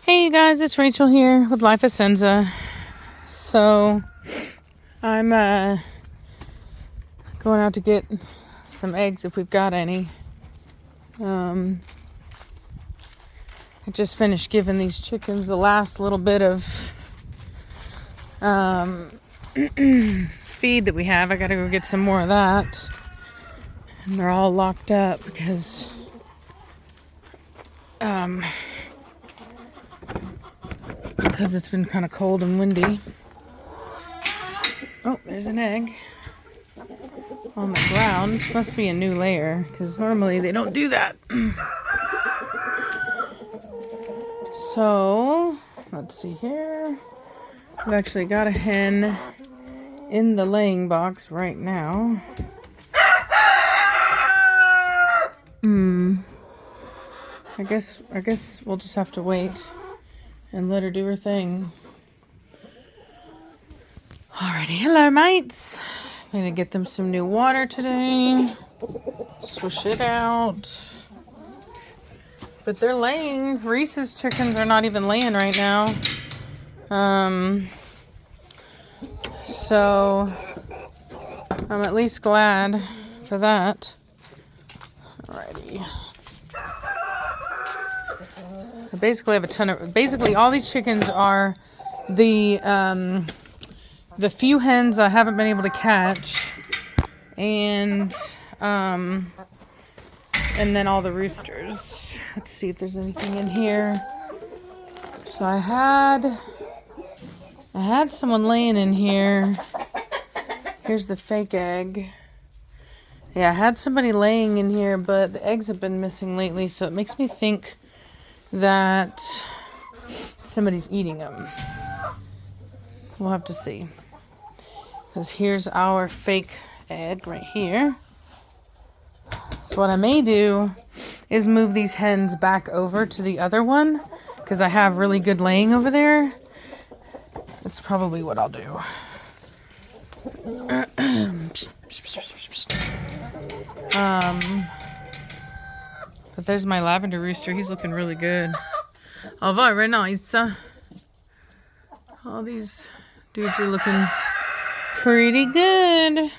Hey you guys, it's Rachel here with Life of Senza. So I'm going out to get some eggs if we've got any. I just finished giving these chickens the last little bit of feed that we have. I gotta go get some more of that. And they're all locked up because it's been kind of cold and windy. Oh, there's an egg on the ground. Must be a new layer because normally they don't do that. So, let's see here. I've actually got a hen in the laying box right now. I guess we'll just have to wait and let her do her thing. Alrighty, hello mates. I'm gonna get them some new water today. Swish it out. But they're laying. Reese's chickens are not even laying right now. So I'm at least glad for that. Alrighty. I basically have a ton of. Basically, all these chickens are the few hens I haven't been able to catch, and then all the roosters. Let's see if there's anything in here. So I had someone laying in here. Here's the fake egg. Yeah, I had somebody laying in here, but the eggs have been missing lately, so it makes me think that somebody's eating them. We'll have to see. Because here's our fake egg right here. So what I may do is move these hens back over to the other one, because I have really good laying over there. That's probably what I'll do. But there's my lavender rooster. He's looking really good. Although right now all these dudes are looking pretty good.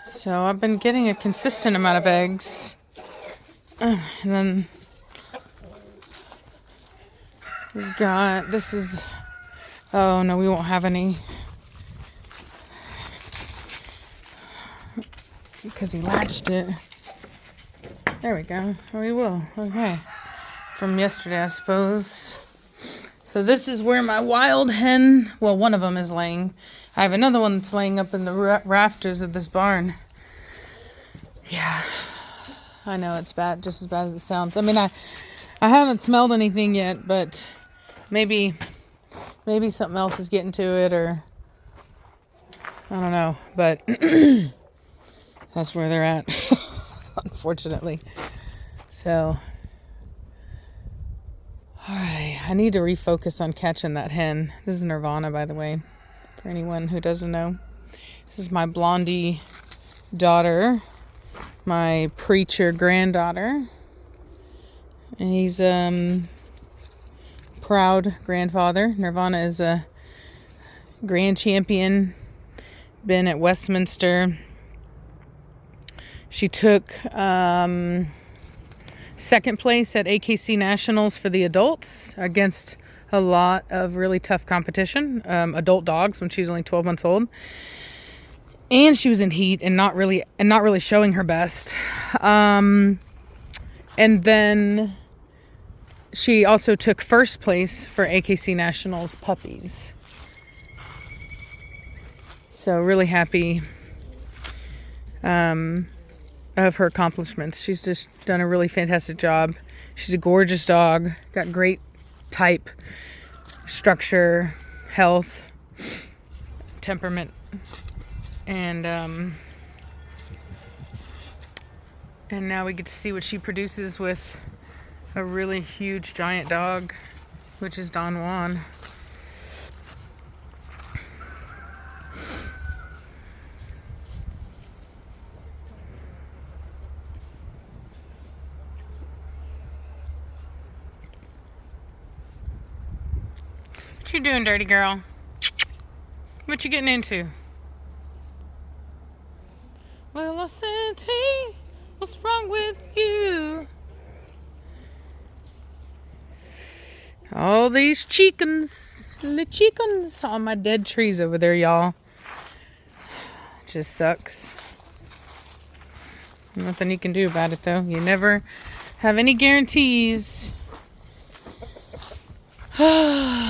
So I've been getting a consistent amount of eggs. And then we've got, oh no, we won't have any. Because he latched it. There we go. Oh, we will. Okay. From yesterday, I suppose. So this is where my wild hen, well, one of them is laying. I have another one that's laying up in the rafters of this barn. Yeah. I know it's bad, just as bad as it sounds. I mean, I haven't smelled anything yet, but maybe something else is getting to it, or I don't know, but that's where they're at, unfortunately. So, alrighty, I need to refocus on catching that hen. This is Nirvana, by the way, for anyone who doesn't know. This is my blondie daughter, my preacher granddaughter. And he's proud grandfather. Nirvana is a grand champion, been at Westminster. She took second place at AKC Nationals for the adults against a lot of really tough competition, adult dogs, when she was only 12 months old. And she was in heat and not really showing her best. And then she also took first place for AKC Nationals puppies. So really happy of her accomplishments. She's just done a really fantastic job. She's a gorgeous dog, got great type, structure, health, temperament, and now we get to see what she produces with a really huge giant dog, which is Don Juan. What you doing, dirty girl? What you getting into? Well, I said, hey, what's wrong with you? All these chickens, the chickens on my dead trees over there, y'all. Just sucks. Nothing you can do about it, though. You never have any guarantees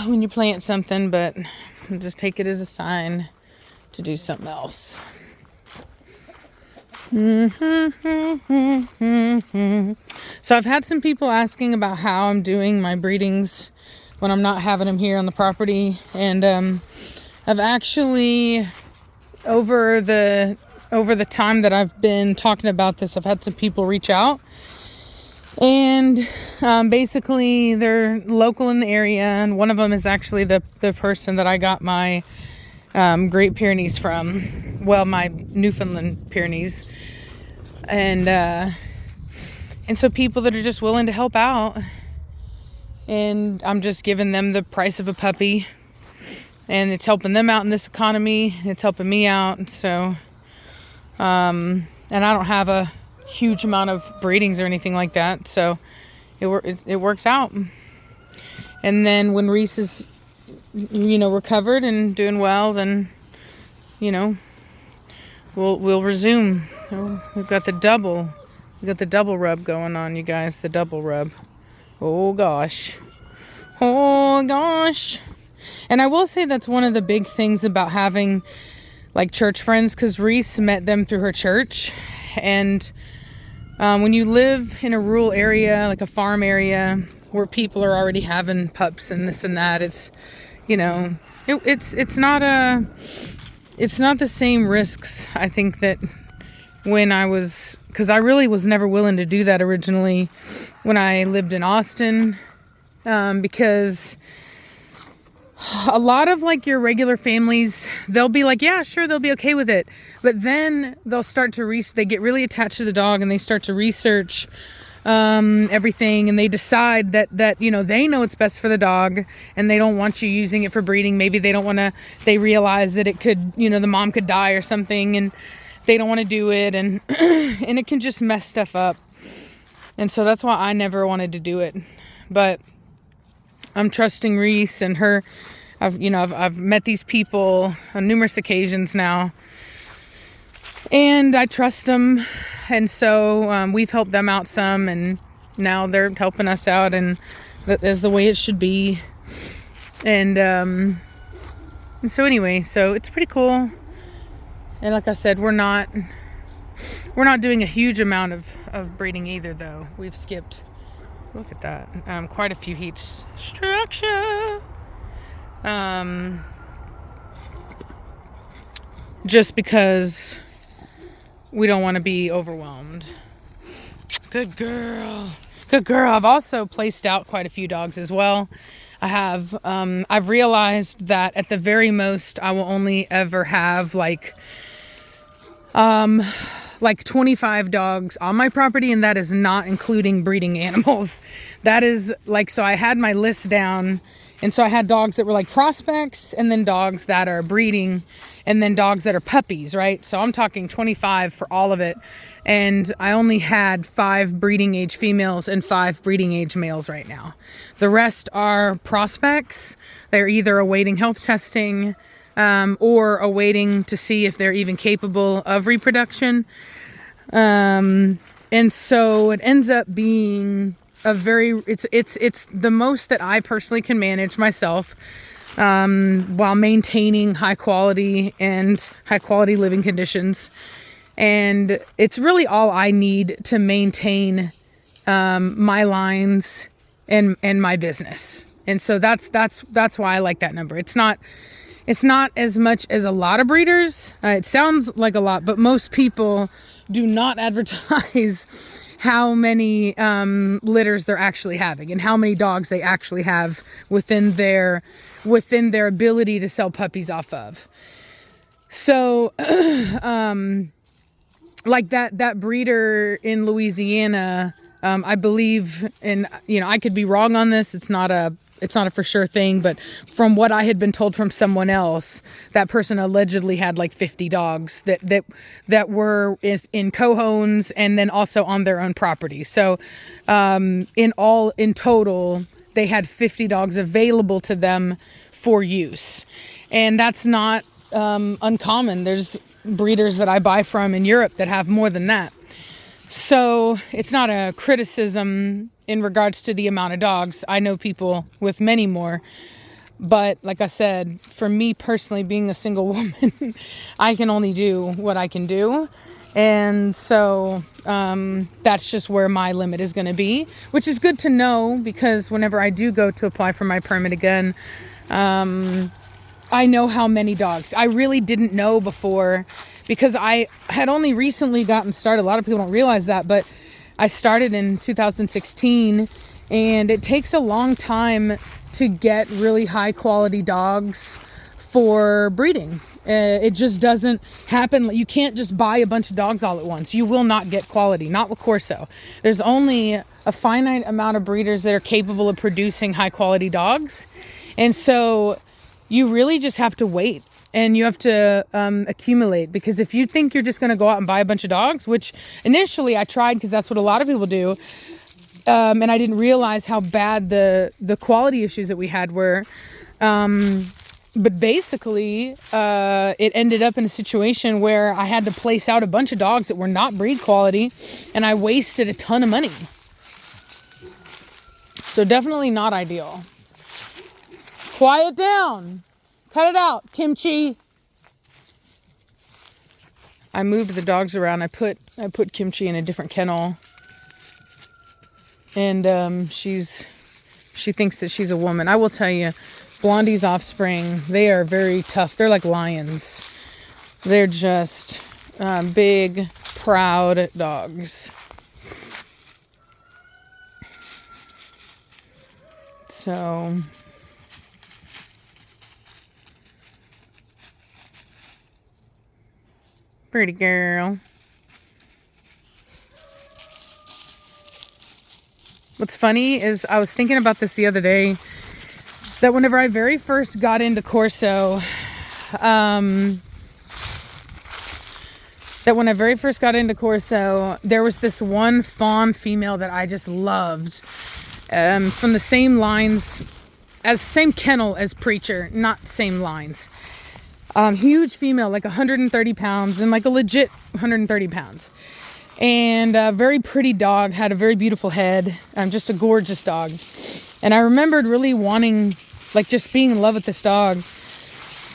when you plant something, but just take it as a sign to do something else. So I've had some people asking about how I'm doing my breedings when I'm not having them here on the property, and I've actually over the time that I've been talking about this, I've had some people reach out, and basically they're local in the area, and one of them is actually the person that I got my Great Pyrenees from, well, my Newfoundland Pyrenees, and so people that are just willing to help out, and I'm just giving them the price of a puppy, and it's helping them out in this economy, and it's helping me out. So and I don't have a huge amount of breedings or anything like that, so it works out. And then when Reese is, recovered and doing well, then we'll resume. We've got the double rub going on, you guys. The double rub. Oh gosh. And I will say that's one of the big things about having like church friends, because Reese met them through her church. And when you live in a rural area, like a farm area where people are already having pups and this and that, it's it's not the same risks, I think, that when I was, because I really was never willing to do that originally when I lived in Austin, because a lot of like your regular families, they'll be like, yeah, sure, they'll be okay with it, but then they'll start to they get really attached to the dog, and they start to research everything, and they decide that they know it's best for the dog, and they don't want you using it for breeding. Maybe they realize that it could, the mom could die or something, and they don't want to do it, and and it can just mess stuff up. And so that's why I never wanted to do it. But I'm trusting Reese and her. I've met these people on numerous occasions now, and I trust them, and so we've helped them out some, and now they're helping us out, and that is the way it should be. And so anyway, so it's pretty cool. And like I said, we're not doing a huge amount of breeding either, though. We've skipped, look at that, quite a few heat structure. Just because we don't want to be overwhelmed. Good girl. I've also placed out quite a few dogs as well. I have. I've realized that at the very most, I will only ever have like 25 dogs on my property, and that is not including breeding animals. That is like, so I had my list down, and so I had dogs that were like prospects, and then dogs that are breeding, and then dogs that are puppies, right? So I'm talking 25 for all of it. And I only had 5 breeding age females and 5 breeding age males right now. The rest are prospects. They're either awaiting health testing, or awaiting to see if they're even capable of reproduction. And so it ends up being it's the most that I personally can manage myself, while maintaining high quality living conditions. And it's really all I need to maintain my lines and my business. And so that's why I like that number. It's not as much as a lot of breeders. It sounds like a lot, but most people do not advertise how many litters they're actually having and how many dogs they actually have within their ability to sell puppies off of. So like that breeder in Louisiana, I believe, and I could be wrong on this, it's not a it's not a for sure thing, but from what I had been told from someone else, that person allegedly had like 50 dogs that were in co-homes and then also on their own property. So in total, they had 50 dogs available to them for use. And that's not uncommon. There's breeders that I buy from in Europe that have more than that. So it's not a criticism in regards to the amount of dogs. I know people with many more. But like I said, for me personally, being a single woman, I can only do what I can do. And so that's just where my limit is going to be, which is good to know, because whenever I do go to apply for my permit again, I know how many dogs. I really didn't know before, because I had only recently gotten started. A lot of people don't realize that, but I started in 2016, and it takes a long time to get really high quality dogs for breeding. It just doesn't happen. You can't just buy a bunch of dogs all at once. You will not get quality, not with Corso. There's only a finite amount of breeders that are capable of producing high quality dogs. And so you really just have to wait. And you have to accumulate, because if you think you're just going to go out and buy a bunch of dogs, which initially I tried, because that's what a lot of people do, and I didn't realize how bad the quality issues that we had were. But basically, it ended up in a situation where I had to place out a bunch of dogs that were not breed quality, and I wasted a ton of money. So definitely not ideal. Quiet down. Cut it out, Kimchi. I moved the dogs around. I put Kimchi in a different kennel, and she thinks that she's a woman. I will tell you, Blondie's offspring, they are very tough. They're like lions. They're just big, proud dogs. So pretty girl. What's funny is I was thinking about this the other day, that whenever I very first got into Corso, there was this one fawn female that I just loved, from the same kennel as Preacher, not same lines. Huge female, like 130 pounds, and like a legit 130 pounds. And a very pretty dog, had a very beautiful head, just a gorgeous dog. And I remembered really wanting, like, just being in love with this dog.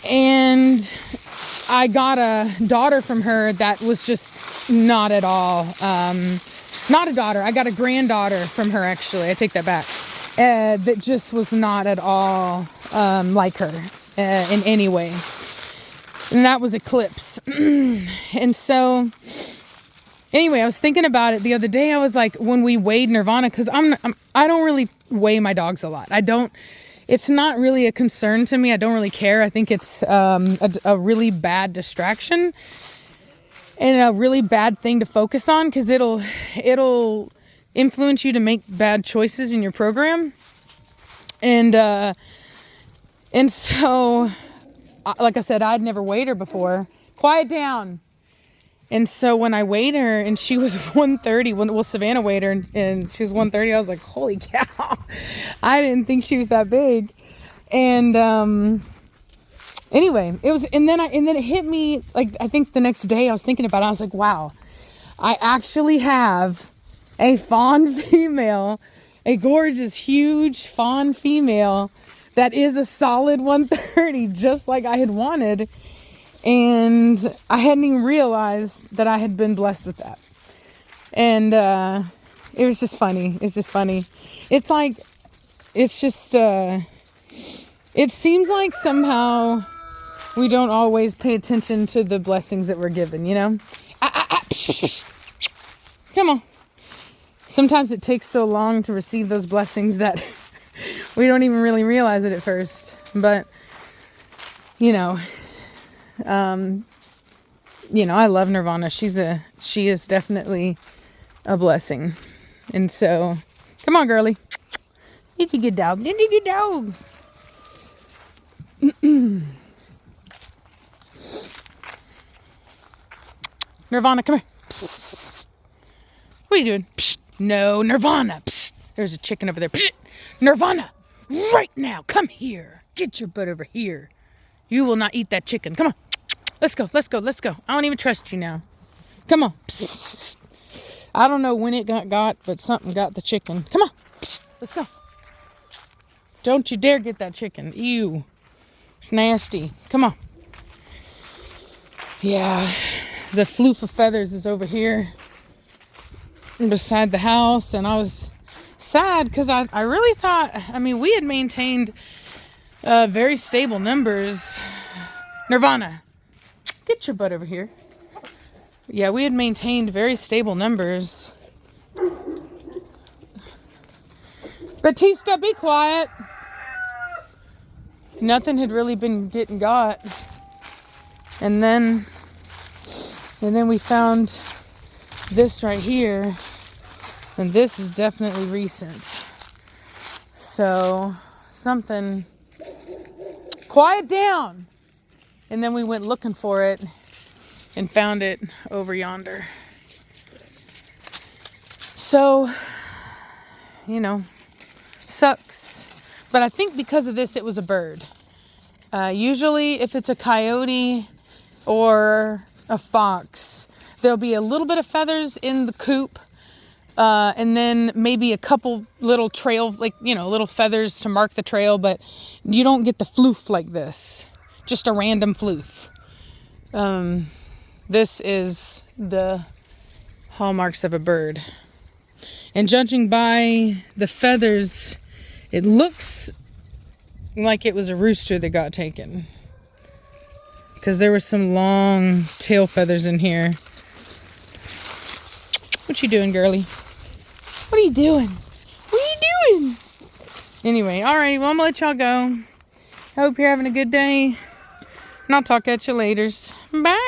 And I got a daughter from her that was just not at all, not a daughter. I got a granddaughter from her, actually. I take that back. That just was not at all like her in any way. And that was Eclipse. And so, anyway, I was thinking about it the other day. I was like, when we weighed Nirvana, because I don't really weigh my dogs a lot. It's not really a concern to me. I don't really care. I think it's a really bad distraction and a really bad thing to focus on, because it'll influence you to make bad choices in your program. And so, like I said, I'd never weighed her before. Quiet down. And so when I weighed her, and she was 130, Savannah weighed her, and she was 130, I was like, holy cow. I didn't think she was that big. And anyway, and then it hit me, like, I think the next day I was thinking about it. I was like, wow, I actually have a fawn female, a gorgeous, huge fawn female that is a solid 130, just like I had wanted. And I hadn't even realized that I had been blessed with that. And it was just funny. It's just funny. It's like, it's just, it seems like somehow we don't always pay attention to the blessings that we're given, you know? Come on. Sometimes it takes so long to receive those blessings that we don't even really realize it at first. But, you know, I love Nirvana. She is definitely a blessing. And so, come on, girly. It's a good dog. It's a good dog. Nirvana, come here. What are you doing? Psst. No, Nirvana. Psst. There's a chicken over there. Psst. Nirvana, right now. Come here. Get your butt over here. You will not eat that chicken. Come on. Let's go. Let's go. Let's go. I don't even trust you now. Come on. Psst. I don't know when it got, but something got the chicken. Come on. Psst. Let's go. Don't you dare get that chicken. Ew. It's nasty. Come on. Yeah. The floof of feathers is over here beside the house. And I was sad because I really thought, I mean, we had maintained very stable numbers. Nirvana, get your butt over here. Yeah, we had maintained very stable numbers. Batista, be quiet. Nothing had really been getting got. And then we found this right here. And this is definitely recent. So, something... Quiet down! And then we went looking for it and found it over yonder. So, you know, sucks. But I think because of this, it was a bird. Usually, if it's a coyote or a fox, there'll be a little bit of feathers in the coop. And then maybe a couple little trail, like, you know, little feathers to mark the trail, but you don't get the floof like this. Just a random floof. This is the hallmarks of a bird. And judging by the feathers, it looks like it was a rooster that got taken. Because there were some long tail feathers in here. What you doing, girlie? What are you doing? What are you doing? Anyway, alrighty, well, I'm gonna let y'all go. I hope you're having a good day. And I'll talk at you later. Bye.